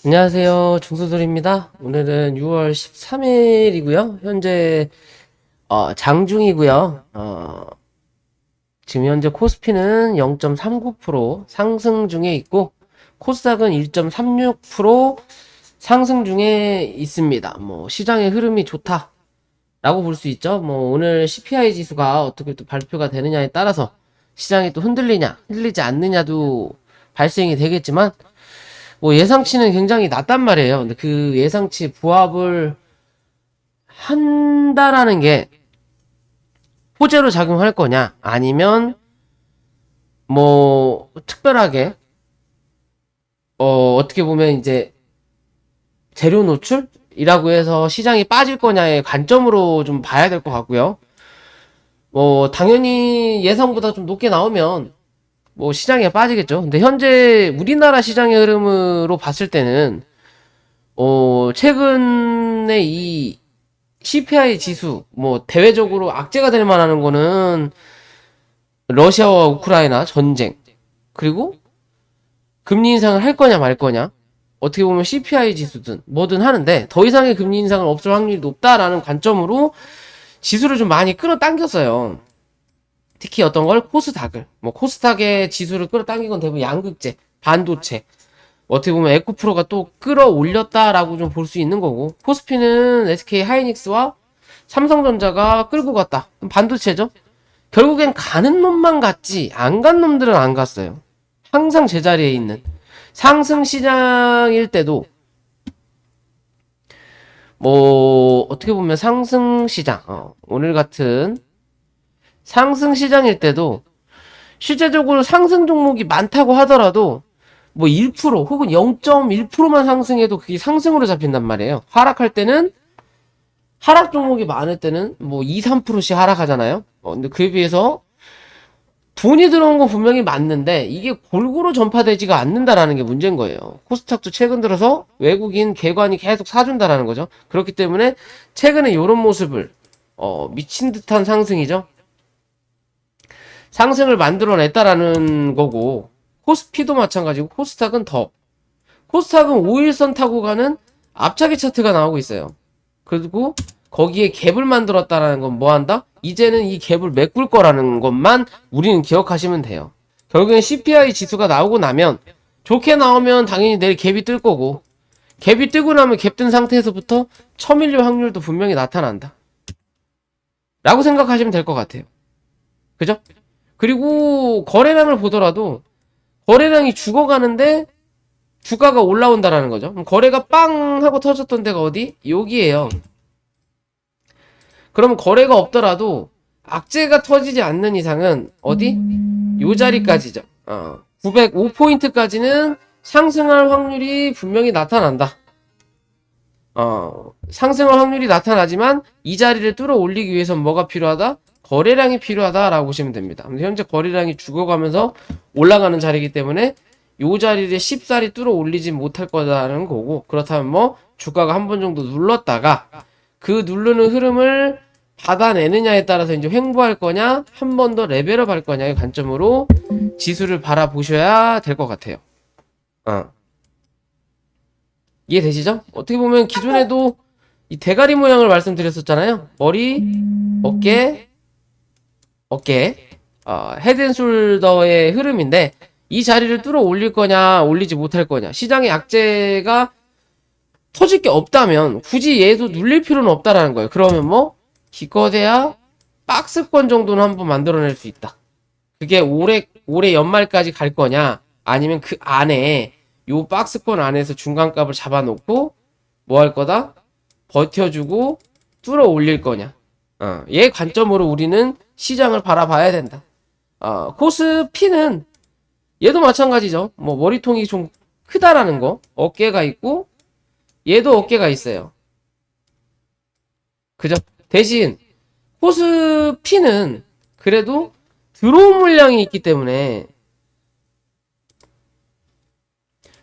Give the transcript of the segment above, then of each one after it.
안녕하세요. 중소돌입니다. 오늘은 6월 13일이고요. 현재 장중이고요. 지금 현재 코스피는 0.39% 상승 중에 있고 코스닥은 1.36% 상승 중에 있습니다. 뭐 시장의 흐름이 좋다라고 볼 수 있죠. 뭐 오늘 CPI 지수가 어떻게 또 발표가 되느냐에 따라서 시장이 또 흔들리냐, 흔들리지 않느냐도 발생이 되겠지만 뭐 예상치는 굉장히 낮단 말이에요. 근데 그 예상치 부합을 한다라는 게 호재로 작용할 거냐, 아니면 뭐 특별하게 어떻게 보면 이제 재료 노출이라고 해서 시장이 빠질 거냐의 관점으로 좀 봐야 될 것 같고요. 뭐 당연히 예상보다 좀 높게 나오면 뭐 시장에 빠지겠죠. 근데 현재 우리나라 시장의 흐름으로 봤을 때는 최근에 이 CPI 지수, 뭐, 대외적으로 악재가 될 만한 거는 러시아와 우크라이나 전쟁, 그리고 금리 인상을 할 거냐 말 거냐, 어떻게 보면 CPI 지수든 뭐든 하는데 더 이상의 금리 인상은 없을 확률이 높다라는 관점으로 지수를 좀 많이 끌어당겼어요. 특히 어떤 걸 코스닥을, 뭐 코스닥의 지수를 끌어당긴 건 대부분 양극재, 반도체, 어떻게 보면 에코프로가 또 끌어올렸다라고 좀 볼 수 있는 거고, 코스피는 SK 하이닉스와 삼성전자가 끌고 갔다. 반도체죠. 결국엔 가는 놈만 갔지 안 간 놈들은 안 갔어요. 항상 제자리에 있는 상승 시장일 때도 뭐 어떻게 보면 상승 시장, 오늘 같은 상승 시장일 때도 실제적으로 상승 종목이 많다고 하더라도 뭐 1% 혹은 0.1%만 상승해도 그게 상승으로 잡힌단 말이에요. 하락할 때는 하락 종목이 많을 때는 뭐 2, 3%씩 하락하잖아요. 근데 그에 비해서 돈이 들어온 건 분명히 맞는데 이게 골고루 전파되지가 않는다라는 게 문제인 거예요. 코스닥도 최근 들어서 외국인 개관이 계속 사준다라는 거죠. 그렇기 때문에 최근에 이런 모습을 미친 듯한 상승이죠. 상승을 만들어냈다라는 거고, 코스피도 마찬가지고 코스닥은 코스닥은 5일선 타고 가는 앞차기 차트가 나오고 있어요. 그리고 거기에 갭을 만들었다라는 건 뭐 한다? 이제는 이 갭을 메꿀 거라는 것만 우리는 기억하시면 돼요. 결국엔 CPI 지수가 나오고 나면 좋게 나오면 당연히 내일 갭이 뜰 거고, 갭이 뜨고 나면 갭 뜬 상태에서부터 처밀릴 확률도 분명히 나타난다 라고 생각하시면 될 것 같아요. 그죠? 그리고 거래량을 보더라도 거래량이 죽어가는데 주가가 올라온다라는 거죠. 그럼 거래가 빵 하고 터졌던 데가 어디? 여기에요. 그러면 거래가 없더라도 악재가 터지지 않는 이상은 어디? 요 자리까지죠. 905포인트까지는 상승할 확률이 분명히 나타난다. 상승할 확률이 나타나지만 이 자리를 뚫어 올리기 위해선 뭐가 필요하다? 거래량이 필요하다라고 보시면 됩니다. 현재 거래량이 죽어가면서 올라가는 자리이기 때문에 요 자리를 쉽사리 뚫어 올리지 못할 거다라는 거고, 그렇다면 뭐 주가가 한 번 정도 눌렀다가 그 누르는 흐름을 받아내느냐에 따라서 이제 횡보할 거냐, 한 번 더 레벨업 할 거냐의 관점으로 지수를 바라보셔야 될 것 같아요. 이해되시죠? 어떻게 보면 기존에도 이 대가리 모양을 말씀드렸었잖아요. 머리, 어깨, 헤드앤숄더의 흐름인데 이 자리를 뚫어 올릴 거냐 올리지 못할 거냐, 시장의 악재가 터질 게 없다면 굳이 얘도 눌릴 필요는 없다라는 거예요. 그러면 뭐 기껏해야 박스권 정도는 한번 만들어낼 수 있다. 그게 올해 연말까지 갈 거냐, 아니면 그 안에 요 박스권 안에서 중간값을 잡아놓고 뭐 할 거다? 버텨주고 뚫어 올릴 거냐. 얘 관점으로 우리는 시장을 바라봐야 된다. 코스피는 얘도 마찬가지죠. 뭐 머리통이 좀 크다라는 거, 어깨가 있고 얘도 어깨가 있어요. 그죠? 대신 코스피는 그래도 들어온 물량이 있기 때문에,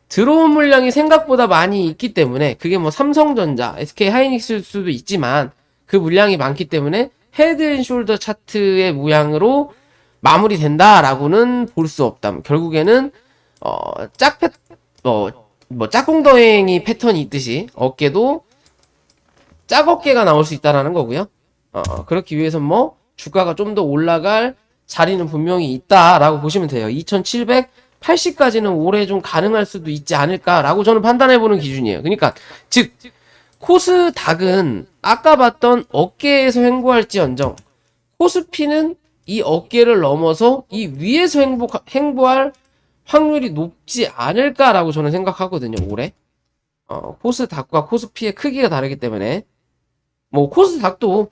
들어온 물량이 생각보다 많이 있기 때문에, 그게 뭐 삼성전자, SK 하이닉스일 수도 있지만 그 물량이 많기 때문에 헤드앤숄더 차트의 모양으로 마무리된다라고는 볼 수 없다. 결국에는 짝패 뭐 짝꿍더행이 패턴이 있듯이 어깨도 짝어깨가 나올 수 있다라는 거고요. 그렇기 위해서 뭐 주가가 좀 더 올라갈 자리는 분명히 있다라고 보시면 돼요. 2780까지는 올해 좀 가능할 수도 있지 않을까라고 저는 판단해보는 기준이에요. 그러니까 즉 코스닥은 아까 봤던 어깨에서 횡보할지언정 코스피는 이 어깨를 넘어서 이 위에서 횡보할 확률이 높지 않을까라고 저는 생각하거든요. 올해 코스닥과 코스피의 크기가 다르기 때문에 뭐 코스닥도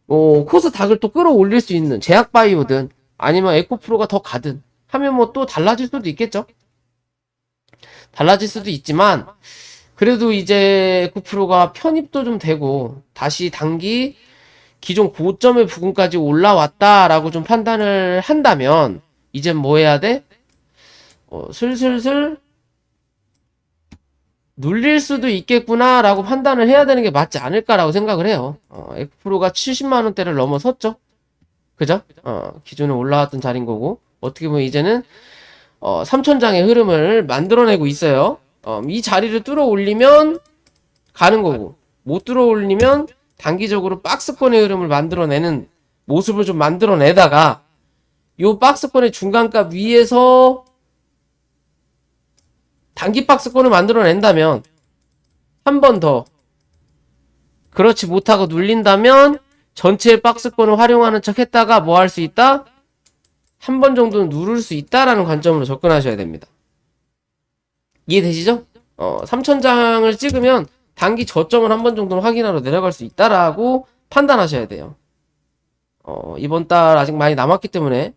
코스닥을 또 끌어올릴 수 있는 제약바이오든 아니면 에코프로가 더 가든 하면 뭐 또 달라질 수도 있겠죠. 달라질 수도 있지만 그래도 이제 에코프로가 편입도 좀 되고 다시 단기 기존 고점의 부근까지 올라왔다라고 좀 판단을 한다면 이젠 뭐 해야 돼? 슬슬슬 눌릴 수도 있겠구나 라고 판단을 해야 되는 게 맞지 않을까라고 생각을 해요. 에코프로가 70만원대를 넘어섰죠. 그죠? 기존에 올라왔던 자리인 거고 어떻게 보면 이제는 3천장의 흐름을 만들어내고 있어요. 이 자리를 뚫어 올리면 가는 거고 못 뚫어 올리면 단기적으로 박스권의 흐름을 만들어내는 모습을 좀 만들어내다가 요 박스권의 중간값 위에서 단기 박스권을 만들어낸다면 한 번 더 그렇지 못하고 눌린다면 전체의 박스권을 활용하는 척 했다가 뭐 할 수 있다? 한 번 정도는 누를 수 있다라는 관점으로 접근하셔야 됩니다. 이해되시죠? 3천장을 찍으면 단기 저점을 한 번 정도는 확인하러 내려갈 수 있다라고 판단하셔야 돼요. 이번 달 아직 많이 남았기 때문에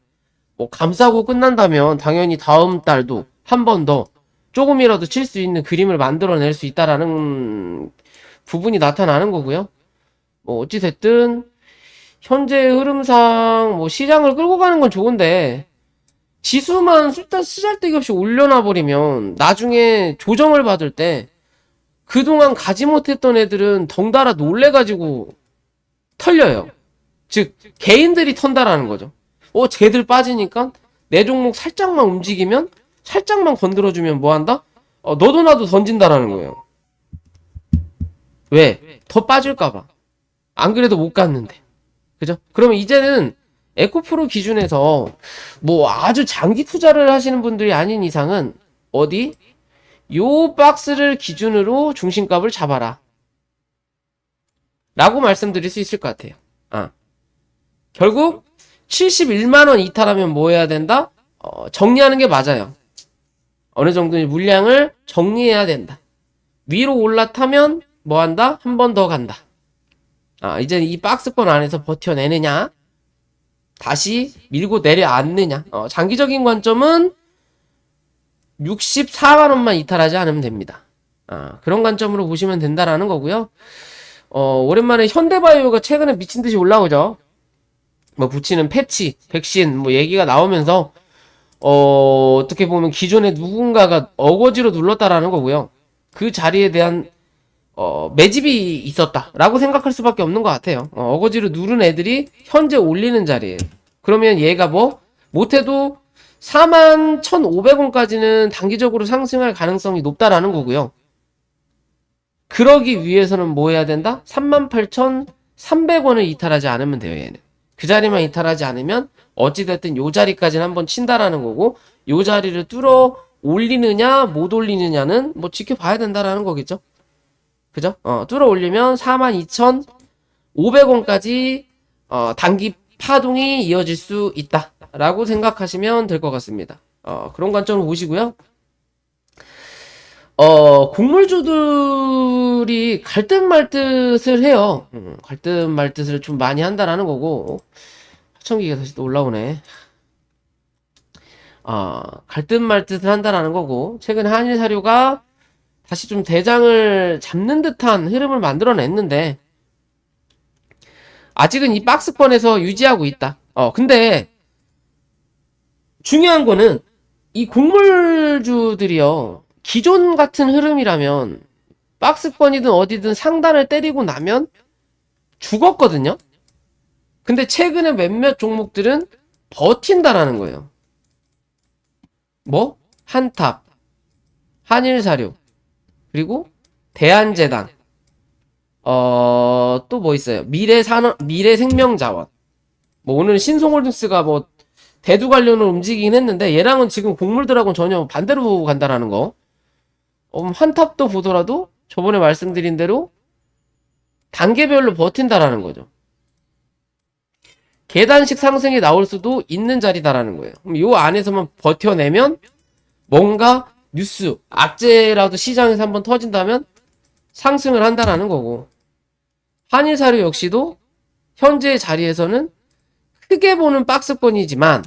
뭐 감싸고 끝난다면 당연히 다음 달도 한 번 더 조금이라도 칠 수 있는 그림을 만들어낼 수 있다라는 부분이 나타나는 거고요. 뭐 어찌됐든 현재 흐름상 뭐 시장을 끌고 가는 건 좋은데 지수만 쓰잘데기 없이 올려놔 버리면 나중에 조정을 받을 때 그동안 가지 못했던 애들은 덩달아 놀래가지고 털려요. 즉 개인들이 턴다라는 거죠. 쟤들 빠지니까 내 종목 살짝만 움직이면 살짝만 건드려주면 뭐한다? 너도 나도 던진다라는 거예요. 왜? 더 빠질까봐. 안 그래도 못 갔는데. 그죠? 그러면 이제는 에코프로 기준에서 뭐 아주 장기 투자를 하시는 분들이 아닌 이상은 어디? 요 박스를 기준으로 중심값을 잡아라. 라고 말씀드릴 수 있을 것 같아요. 결국 71만원 이탈하면 뭐 해야 된다? 정리하는 게 맞아요. 어느 정도의 물량을 정리해야 된다. 위로 올라타면 뭐 한다? 한 번 더 간다. 이제 이 박스권 안에서 버텨내느냐? 다시 밀고 내려앉느냐? 장기적인 관점은 64만원만 이탈하지 않으면 됩니다. 그런 관점으로 보시면 된다라는 거고요. 오랜만에 현대바이오가 최근에 미친듯이 올라오죠. 뭐 붙이는 패치, 백신 뭐 얘기가 나오면서 어떻게 보면 기존에 누군가가 어거지로 눌렀다라는 거고요. 그 자리에 대한 매집이 있었다라고 생각할 수밖에 없는 것 같아요. 어거지로 누른 애들이 현재 올리는 자리에요. 그러면 얘가 뭐 못해도 41,500원까지는 단기적으로 상승할 가능성이 높다라는 거고요. 그러기 위해서는 뭐 해야 된다? 38,300원을 이탈하지 않으면 돼요. 얘는 그 자리만 이탈하지 않으면 어찌됐든 요 자리까지는 한번 친다라는 거고 요 자리를 뚫어 올리느냐 못 올리느냐는 뭐 지켜봐야 된다라는 거겠죠. 그죠? 뚫어 올리면 42,500원까지 단기 파동이 이어질 수 있다 라고 생각하시면 될 것 같습니다. 그런 관점을 보시고요. 곡물주들이 갈 듯 말 듯을 해요. 갈 듯 말 듯을 좀 많이 한다라는 거고 하청기가 다시 또 올라오네. 갈 듯 말 듯을 한다라는 거고 최근 한일사료가 다시 좀 대장을 잡는 듯한 흐름을 만들어냈는데 아직은 이 박스권에서 유지하고 있다. 근데 중요한 거는 이 곡물주들이요. 기존 같은 흐름이라면 박스권이든 어디든 상단을 때리고 나면 죽었거든요. 근데 최근에 몇몇 종목들은 버틴다라는 거예요. 뭐? 한탑, 한일사료, 그리고 대한제당, 또 뭐 있어요? 미래생명자원. 뭐 오늘 신송홀딩스가 뭐 대두 관련을 움직이긴 했는데 얘랑은 지금 곡물들하고는 전혀 반대로 간다라는 거. 한탑도 보더라도 저번에 말씀드린 대로 단계별로 버틴다라는 거죠. 계단식 상승이 나올 수도 있는 자리다라는 거예요. 그럼 요 안에서만 버텨내면 뭔가 뉴스, 악재라도 시장에서 한번 터진다면 상승을 한다라는 거고, 한일사료 역시도 현재의 자리에서는 크게 보는 박스권이지만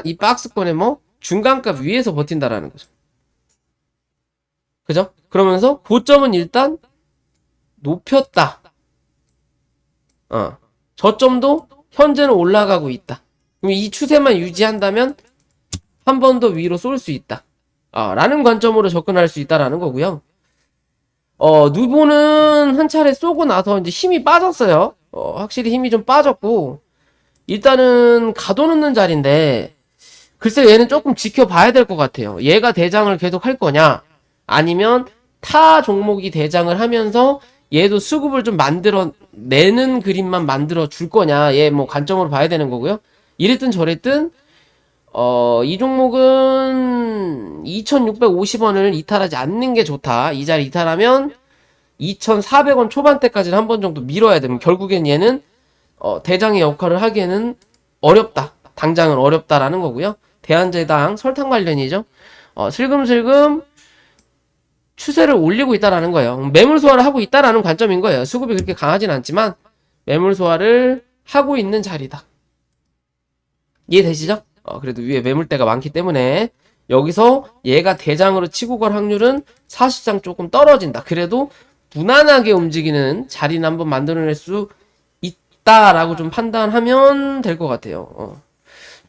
이 박스권에 뭐 중간값 위에서 버틴다라는 거죠. 그죠? 그러면서 고점은 일단 높였다. 저점도 현재는 올라가고 있다. 그럼 이 추세만 유지한다면 한 번 더 위로 쏠 수 있다. 라는 관점으로 접근할 수 있다라는 거고요. 누보는 한 차례 쏘고 나서 이제 힘이 빠졌어요. 확실히 힘이 좀 빠졌고, 일단은 가둬놓는 자리인데, 글쎄 얘는 조금 지켜봐야 될 것 같아요. 얘가 대장을 계속 할 거냐, 아니면 타 종목이 대장을 하면서 얘도 수급을 좀 만들어내는 그림만 만들어 줄 거냐, 얘 뭐 관점으로 봐야 되는 거고요. 이랬든 저랬든 이 종목은 2650원을 이탈하지 않는 게 좋다. 이 자리 이탈하면 2400원 초반대까지는 한 번 정도 밀어야 되면 결국엔 얘는 대장의 역할을 하기에는 어렵다. 당장은 어렵다라는 거고요. 대한제당 설탕 관련이죠. 슬금슬금 추세를 올리고 있다라는 거예요. 매물 소화를 하고 있다라는 관점인 거예요. 수급이 그렇게 강하진 않지만 매물 소화를 하고 있는 자리다. 이해되시죠? 그래도 위에 매물대가 많기 때문에 여기서 얘가 대장으로 치고 갈 확률은 사실상 조금 떨어진다. 그래도 무난하게 움직이는 자리는 한번 만들어낼 수 있다라고 좀 판단하면 될 것 같아요.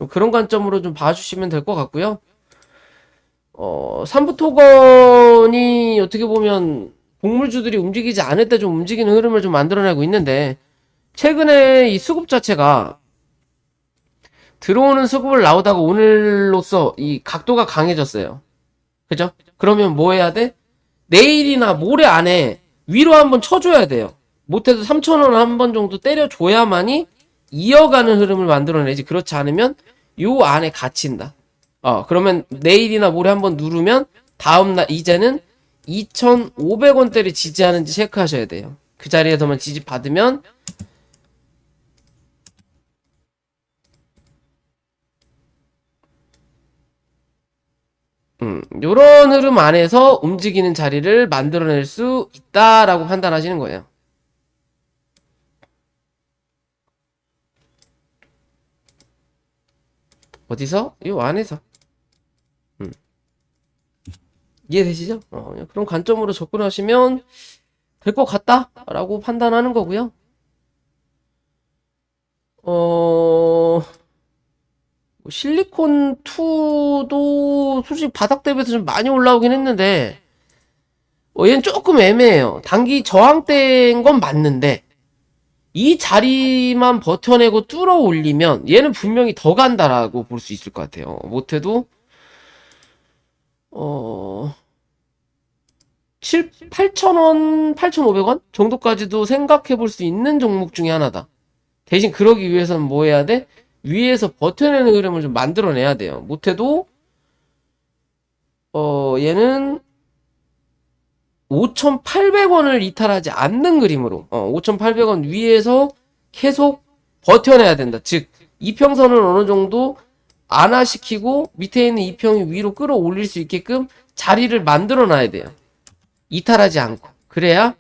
그런 관점으로 좀 봐주시면 될 것 같고요. 삼부토건이 어떻게 보면 곡물주들이 움직이지 않을 때 좀 움직이는 흐름을 좀 만들어내고 있는데, 최근에 이 수급 자체가 들어오는 수급을 나오다가 오늘로써 이 각도가 강해졌어요. 그죠? 그러면 뭐 해야 돼? 내일이나 모레 안에 위로 한번 쳐줘야 돼요. 못해도 3,000원 한 번 정도 때려줘야만이 이어가는 흐름을 만들어내지. 그렇지 않으면 요 안에 갇힌다. 그러면 내일이나 모레 한번 누르면 다음날 이제는 2,500원대를 지지하는지 체크하셔야 돼요. 그 자리에서만 지지 받으면 요런 흐름 안에서 움직이는 자리를 만들어낼 수 있다라고 판단하시는 거예요. 어디서? 요 안에서. 이해되시죠? 그런 관점으로 접근하시면 될 것 같다라고 판단하는 거고요. 실리콘2도 솔직히 바닥 대비해서 좀 많이 올라오긴 했는데, 얘는 조금 애매해요. 단기 저항대인 건 맞는데, 이 자리만 버텨내고 뚫어 올리면 얘는 분명히 더 간다라고 볼 수 있을 것 같아요. 못해도 8,000원, 8,500원 정도까지도 생각해 볼 수 있는 종목 중에 하나다. 대신 그러기 위해서는 뭐 해야 돼? 위에서 버텨내는 흐름을 좀 만들어내야 돼요. 못해도 얘는 5,800원을 이탈하지 않는 그림으로 5,800원 위에서 계속 버텨내야 된다. 즉 이평선을 어느 정도 안화시키고 밑에 있는 이평이 위로 끌어올릴 수 있게끔 자리를 만들어 놔야 돼요. 이탈하지 않고. 그래야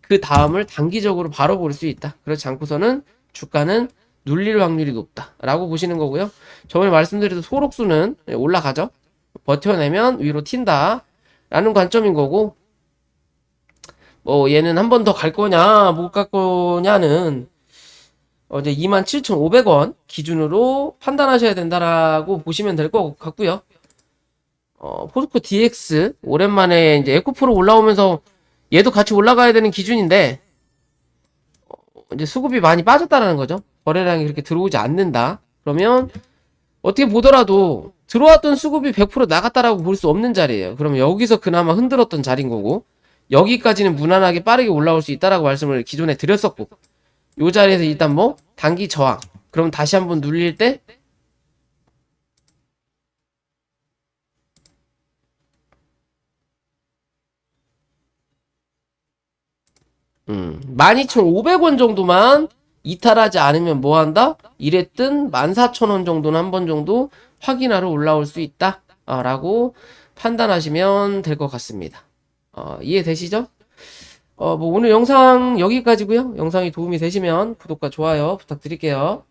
그 다음을 단기적으로 바로 볼 수 있다. 그렇지 않고서는 주가는 눌릴 확률이 높다 라고 보시는 거고요. 저번에 말씀드린 소록수는 올라가죠. 버텨내면 위로 튄다 라는 관점인 거고, 뭐 얘는 한 번 더 갈 거냐 못 갈 거냐는 이제 27,500원 기준으로 판단하셔야 된다라고 보시면 될 것 같고요. 포스코 DX 오랜만에 이제 에코프로 올라오면서 얘도 같이 올라가야 되는 기준인데 이제 수급이 많이 빠졌다라는 거죠. 거래량이 그렇게 들어오지 않는다. 그러면 어떻게 보더라도 들어왔던 수급이 100% 나갔다라고 볼 수 없는 자리예요. 그러면 여기서 그나마 흔들었던 자리인 거고, 여기까지는 무난하게 빠르게 올라올 수 있다라고 말씀을 기존에 드렸었고, 요 자리에서 일단 뭐 단기 저항, 그럼 다시 한번 눌릴 때 12,500원 정도만 이탈하지 않으면 뭐 한다? 이랬든 14,000원 정도는 한 번 정도 확인하러 올라올 수 있다 라고 판단하시면 될 것 같습니다. 이해되시죠? 뭐 오늘 영상 여기까지고요. 영상이 도움이 되시면 구독과 좋아요 부탁드릴게요.